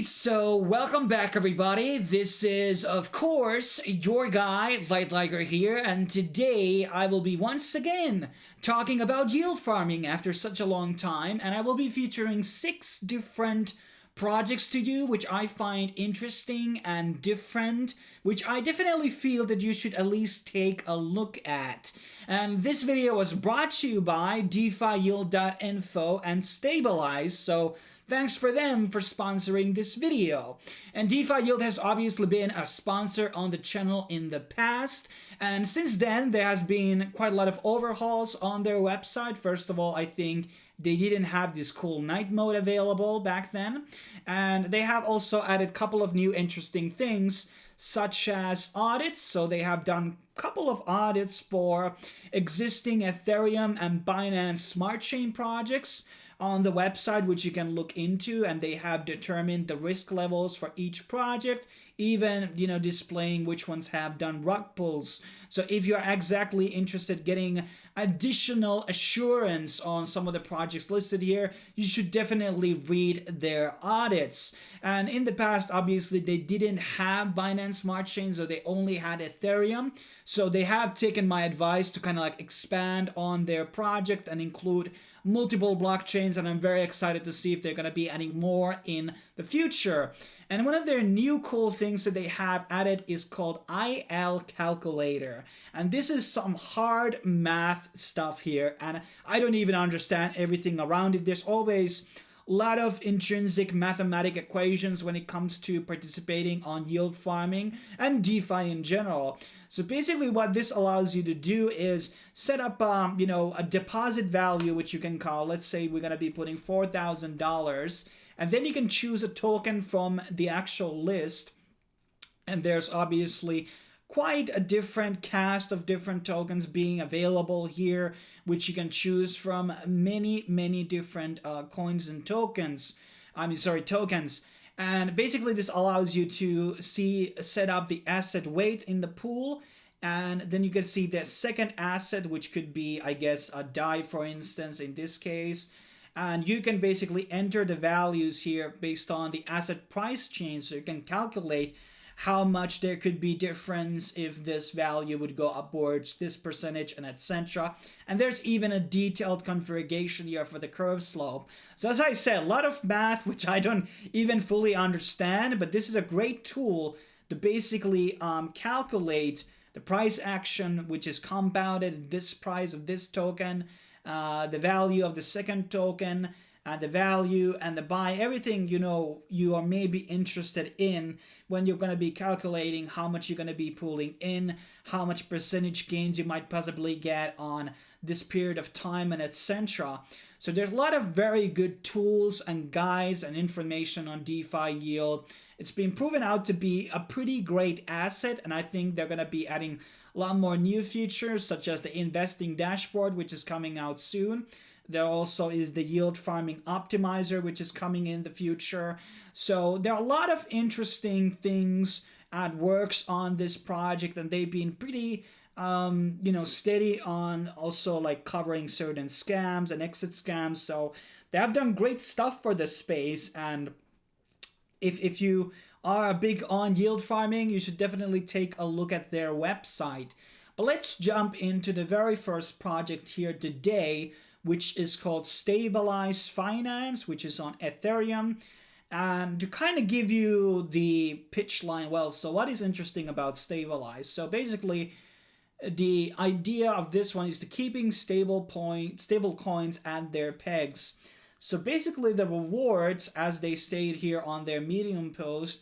So welcome back everybody. This is of course your guy Light Liger here, and today I will be once again talking about yield farming after such a long time, and I will be featuring 6 different projects to you which I find interesting and different, which I definitely feel that you should at least take a look at. And this video was brought to you by DeFiYield.info and Stabilize, so thanks for them for sponsoring this video. And DeFi Yield has obviously been a sponsor on the channel in the past, and since then there has been quite a lot of overhauls on their website. First of all, I think they didn't have this cool night mode available back then, and they have also added a couple of new interesting things such as audits. So they have done a couple of audits for existing Ethereum and Binance Smart Chain projects on the website, which you can look into, and they have determined the risk levels for each project, even displaying which ones have done rug pulls. So if you're exactly interested getting additional assurance on some of the projects listed here, you should definitely read their audits. And in the past, obviously they didn't have Binance Smart Chain, so they only had Ethereum. So they have taken my advice to kind of like expand on their project and include multiple blockchains, and I'm very excited to see if they're going to be adding more in the future. And one of their new cool things that they have added is called IL Calculator. And this is some hard math stuff here, and I don't even understand everything around it. There's always a lot of intrinsic mathematic equations when it comes to participating on yield farming and DeFi in general. So basically what this allows you to do is set up a deposit value, which you can call, let's say we're going to be putting $4,000, and then you can choose a token from the actual list. And there's obviously quite a different cast of different tokens being available here, which you can choose from many different coins and tokens. Tokens. And basically this allows you to set up the asset weight in the pool, and then you can see the second asset, which could be, I guess, a DAI, for instance, in this case. And you can basically enter the values here based on the asset price change, so you can calculate how much there could be difference if this value would go upwards, this percentage, and etc. And there's even a detailed configuration here for the curve slope. So as I said, a lot of math which I don't even fully understand, but this is a great tool to basically calculate the price action, which is compounded this price of this token, the value of the second token, the value and the buy, everything you are maybe interested in when you're going to be calculating how much you're going to be pulling in, how much percentage gains you might possibly get on this period of time, and etc. So there's a lot of very good tools and guides and information on DeFi Yield. It's been proven out to be a pretty great asset, and I think they're going to be adding a lot more new features, such as the investing dashboard, which is coming out soon. There also is the yield farming optimizer, which is coming in the future. So there are a lot of interesting things at works on this project, and they've been pretty steady on also like covering certain scams and exit scams. So they have done great stuff for the space, and if you are big on yield farming, you should definitely take a look at their website. But let's jump into the very first project here today, which is called Stabilize Finance, which is on Ethereum. And to kind of give you the pitch line, well, so what is interesting about Stabilize? So basically, the idea of this one is to keeping stable coins at their pegs. So basically the rewards, as they state here on their Medium post,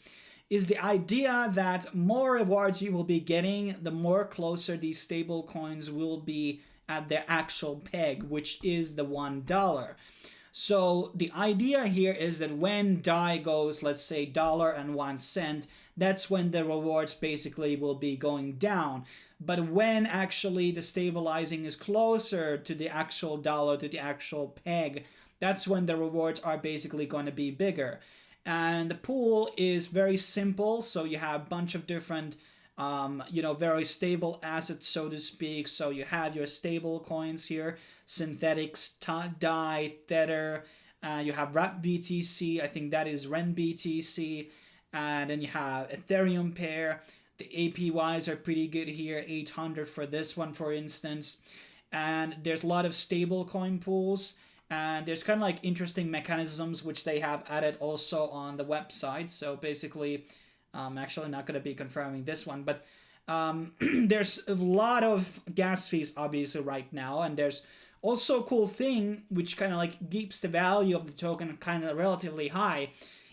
is the idea that more rewards you will be getting, the more closer these stable coins will be at their actual peg, which is the $1. So the idea here is that when DAI goes, let's say $1.01, that's when the rewards basically will be going down. But when actually the stabilizing is closer to the actual dollar, to the actual peg, that's when the rewards are basically going to be bigger. And the pool is very simple, so you have a bunch of different very stable assets, so to speak. So you have your stable coins here, synthetics, DAI, Tether, You have Wrap BTC, I think that is Ren BTC, and then you have Ethereum pair. The APYs are pretty good here, 800 for this one, for instance. And there's a lot of stable coin pools, and there's kind of like interesting mechanisms which they have added also on the website. So basically, I'm actually not going to be confirming this one, but there's a lot of gas fees obviously right now, and there's also a cool thing which kind of like keeps the value of the token kind of relatively high,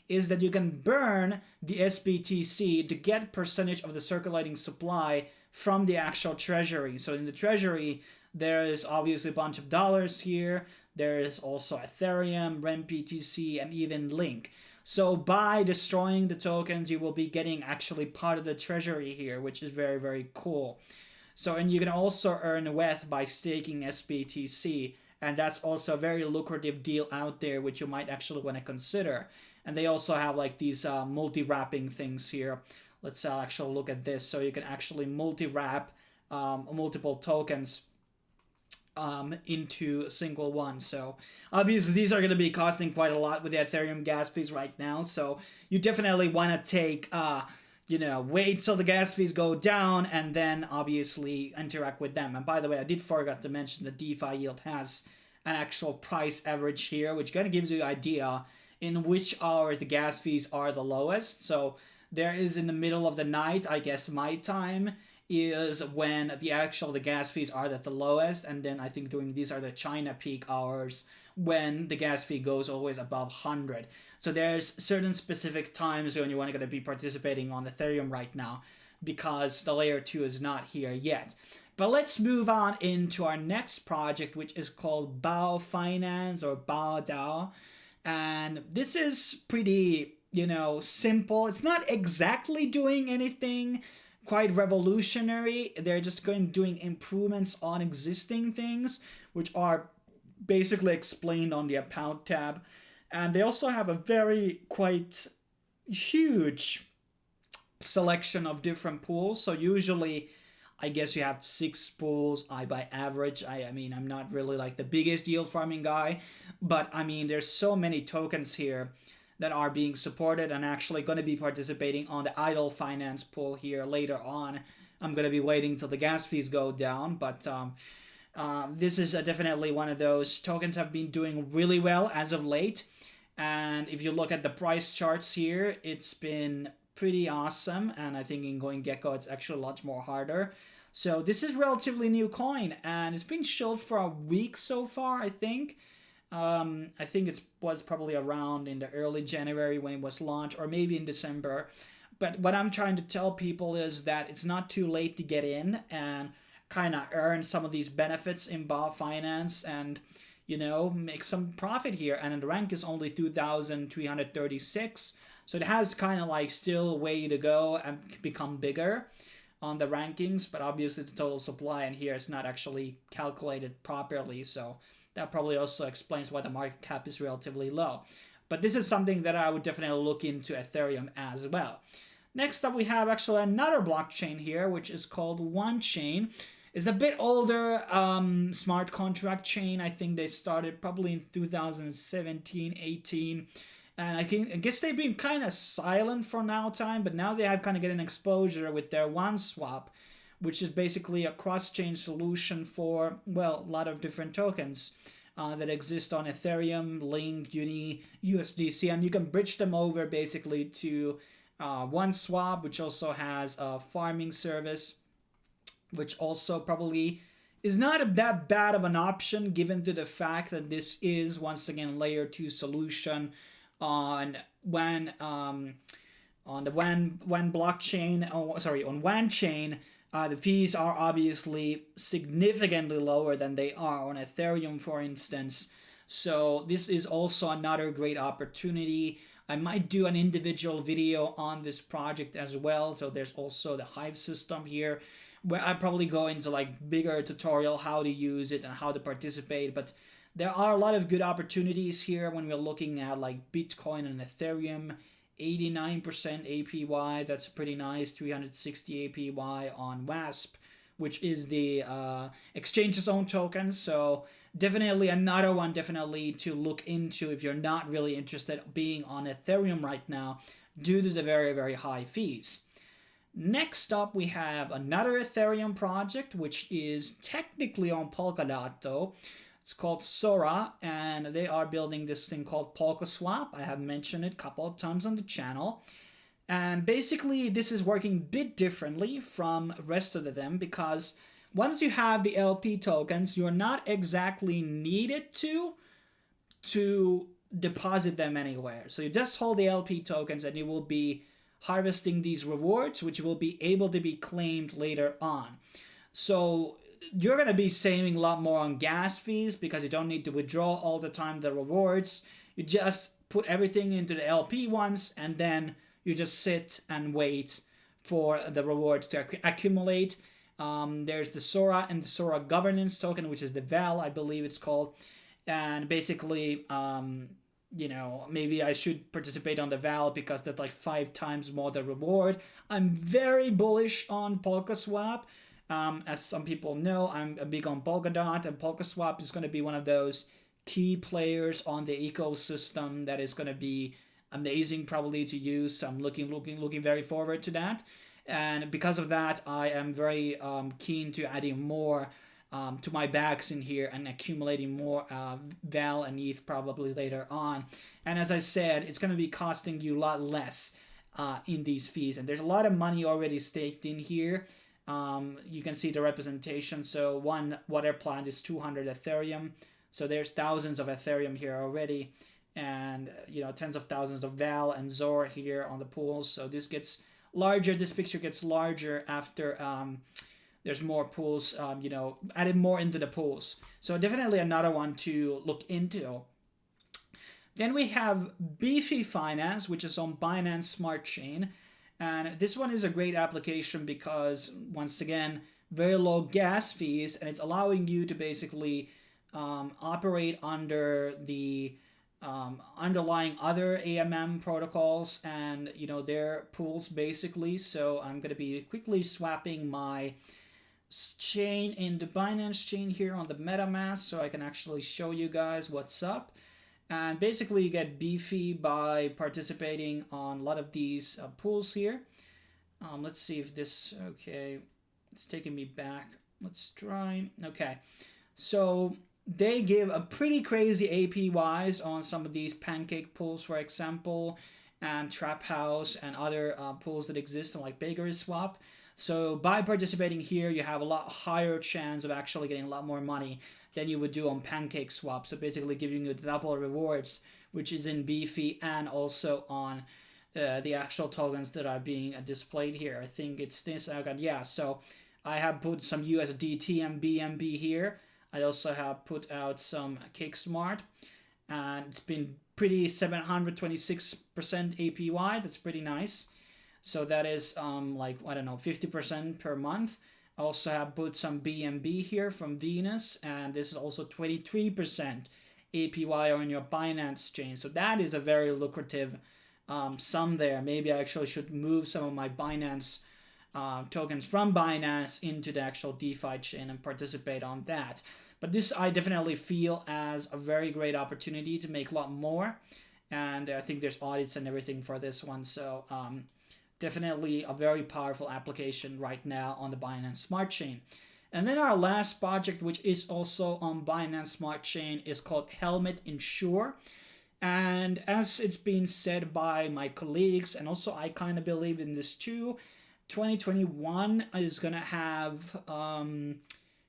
is that you can burn the SBTC to get percentage of the circulating supply from the actual treasury. So in the treasury, there is obviously a bunch of dollars here. There is also Ethereum, Ren BTC, and even Link. So by destroying the tokens, you will be getting actually part of the treasury here, which is very, very cool. So, and you can also earn WETH by staking SBTC, and that's also a very lucrative deal out there, which you might actually want to consider. And they also have like these multi-wrapping things here. Let's actually look at this. So you can actually multi-wrap multiple tokens into a single one. So obviously these are going to be costing quite a lot with the Ethereum gas fees right now. So you definitely want to take, wait till the gas fees go down and then obviously interact with them. And by the way, I did forget to mention the DeFi yield has an actual price average here, which kind of gives you an idea in which hours the gas fees are the lowest. So there is in the middle of the night, I guess my time is when the gas fees are at the lowest, and then I think during these are the China peak hours when the gas fee goes always above 100. So there's certain specific times when you want to be participating on Ethereum right now, because the layer 2 is not here yet. But let's move on into our next project, which is called BaDao Finance, or BaDao. And this is pretty, simple. It's not exactly doing anything quite revolutionary. They're just doing improvements on existing things, which are basically explained on the About tab. And they also have a quite huge selection of different pools. So usually, I guess you have 6 pools by average. I mean, I'm not really like the biggest yield farming guy, but I mean, there's so many tokens here that are being supported and actually going to be participating on the idle finance pool here later on. I'm going to be waiting till the gas fees go down, but this is definitely one of those. Tokens have been doing really well as of late, and if you look at the price charts here, it's been pretty awesome, and I think in CoinGecko it's actually a lot more harder. So this is relatively new coin, and it's been shilled for a week so far, I think. I think it was probably around in the early January when it was launched, or maybe in December. But what I'm trying to tell people is that it's not too late to get in and kind of earn some of these benefits in BaDao Finance and, make some profit here. And the rank is only 2,336. So it has kind of like still a way to go and become bigger on the rankings. But obviously the total supply in here is not actually calculated properly. So that probably also explains why the market cap is relatively low. But this is something that I would definitely look into Ethereum as well. Next up, we have actually another blockchain here, which is called OneChain. It's a bit older smart contract chain. I think they started probably in 2017, 18. And I guess they've been kind of silent for now time, but now they have kind of getting exposure with their OneSwap, which is basically a cross-chain solution for, well, a lot of different tokens that exist on Ethereum, Link, Uni, USDC, and you can bridge them over basically to OneSwap, which also has a farming service, which also probably is not that bad of an option given to the fact that this is, once again, layer 2 solution on the blockchain, on OneChain. The fees are obviously significantly lower than they are on Ethereum, for instance. So this is also another great opportunity. I might do an individual video on this project as well. So there's also the Hive system here, where I probably go into like bigger tutorial how to use it and how to participate. But there are a lot of good opportunities here when we're looking at like Bitcoin and Ethereum. 89% APY, that's pretty nice. 360 APY on WASP, which is the exchange's own token. So definitely another one definitely to look into if you're not really interested being on Ethereum right now due to the very, very high fees. Next up, we have another Ethereum project, which is technically on Polkadot though. It's called Sora, and they are building this thing called PolkaSwap. I have mentioned it a couple of times on the channel. And basically, this is working a bit differently from the rest of them because once you have the LP tokens, you're not exactly needed to deposit them anywhere. So you just hold the LP tokens and you will be harvesting these rewards, which will be able to be claimed later on. So you're going to be saving a lot more on gas fees because you don't need to withdraw all the time the rewards. You just put everything into the LP ones and then you just sit and wait for the rewards to accumulate. There's the Sora and the Sora governance token, which is the VAL, I believe it's called. And basically, you know, maybe I should participate on the VAL because that's like 5 times more the reward. I'm very bullish on PolkaSwap. As some people know, I'm big on Polkadot, and PolkaSwap is going to be one of those key players on the ecosystem that is going to be amazing probably to use. So I'm looking very forward to that. And because of that, I am very keen to adding more to my bags in here and accumulating more VAL and ETH probably later on. And as I said, it's going to be costing you a lot less in these fees. And there's a lot of money already staked in here. You can see the representation. So one water plant is 200 Ethereum. So there's thousands of Ethereum here already. And, you know, tens of thousands of VAL and Zora here on the pools. So this gets larger. This picture gets larger after there's more pools, you know, added more into the pools. So definitely another one to look into. Then we have Beefy Finance, which is on Binance Smart Chain. And this one is a great application because, once again, very low gas fees, and it's allowing you to basically operate under the underlying other AMM protocols and, you know, their pools basically. So I'm going to be quickly swapping my chain into Binance chain here on the MetaMask so I can actually show you guys what's up. And basically you get Beefy by participating on a lot of these pools here. Let's see if this, okay, it's taking me back. Let's try, okay. So they give a pretty crazy APYs on some of these pancake pools, for example, and Trap House and other pools that exist like Bakery Swap. So by participating here, you have a lot higher chance of actually getting a lot more money than you would do on Pancake Swap. So basically giving you double rewards, which is in Beefy and also on the actual tokens that are being displayed here. I think it's this. Yeah, so I have put some USDT and BNB here. I also have put out some Cake Smart, and it's been pretty 726% APY. That's pretty nice. So that is like, I don't know, 50% per month. I also have put some BNB here from Venus, and this is also 23% APY on your Binance chain. So that is a very lucrative sum there. Maybe I actually should move some of my Binance tokens from Binance into the actual DeFi chain and participate on that. But this I definitely feel as a very great opportunity to make a lot more. And I think there's audits and everything for this one. So definitely a very powerful application right now on the Binance Smart Chain. And then our last project, which is also on Binance Smart Chain, is called Helmet Insure. And as it's been said by my colleagues, and also I kind of believe in this too, 2021 is going to have,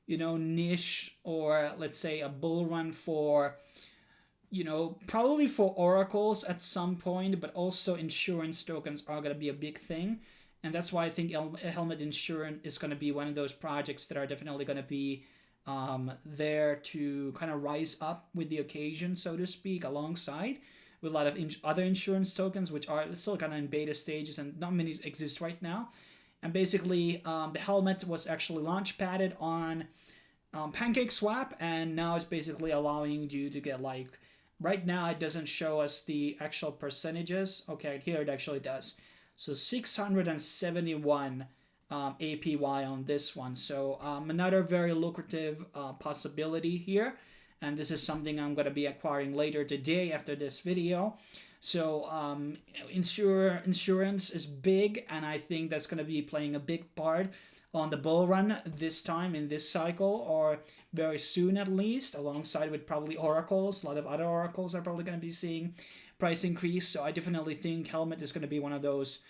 you know, niche, or let's say a bull run for, you know, probably for oracles at some point, but also insurance tokens are going to be a big thing. And that's why I think Helmet Insurance is going to be one of those projects that are definitely going to be there to kind of rise up with the occasion, so to speak, alongside with a lot of other insurance tokens, which are still kind of in beta stages and not many exist right now. And basically, the Helmet was actually launch padded on Pancake Swap, and now it's basically allowing you to get like, right now it doesn't show us the actual percentages. Okay, here it actually does. So 671 APY on this one. So another very lucrative possibility here. And this is something I'm going to be acquiring later today after this video. So insurance is big, and I think that's going to be playing a big part on the bull run this time in this cycle, or very soon at least, alongside with probably oracles. A lot of other oracles are probably going to be seeing price increase. So I definitely think Helmet is going to be one of those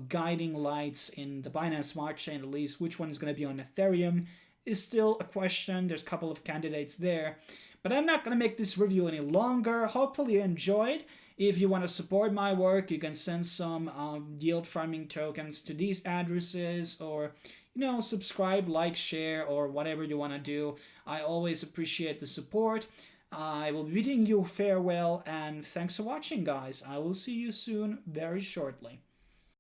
guiding lights in the Binance Smart Chain. At least which one is going to be on Ethereum is still a question. There's a couple of candidates there, but I'm not going to make this review any longer. Hopefully you enjoyed. If you want to support my work, you can send some yield farming tokens to these addresses, or subscribe, like, share, or whatever you want to do. I always appreciate the support. I will be bidding you farewell, and thanks for watching, guys. I will see you soon, very shortly.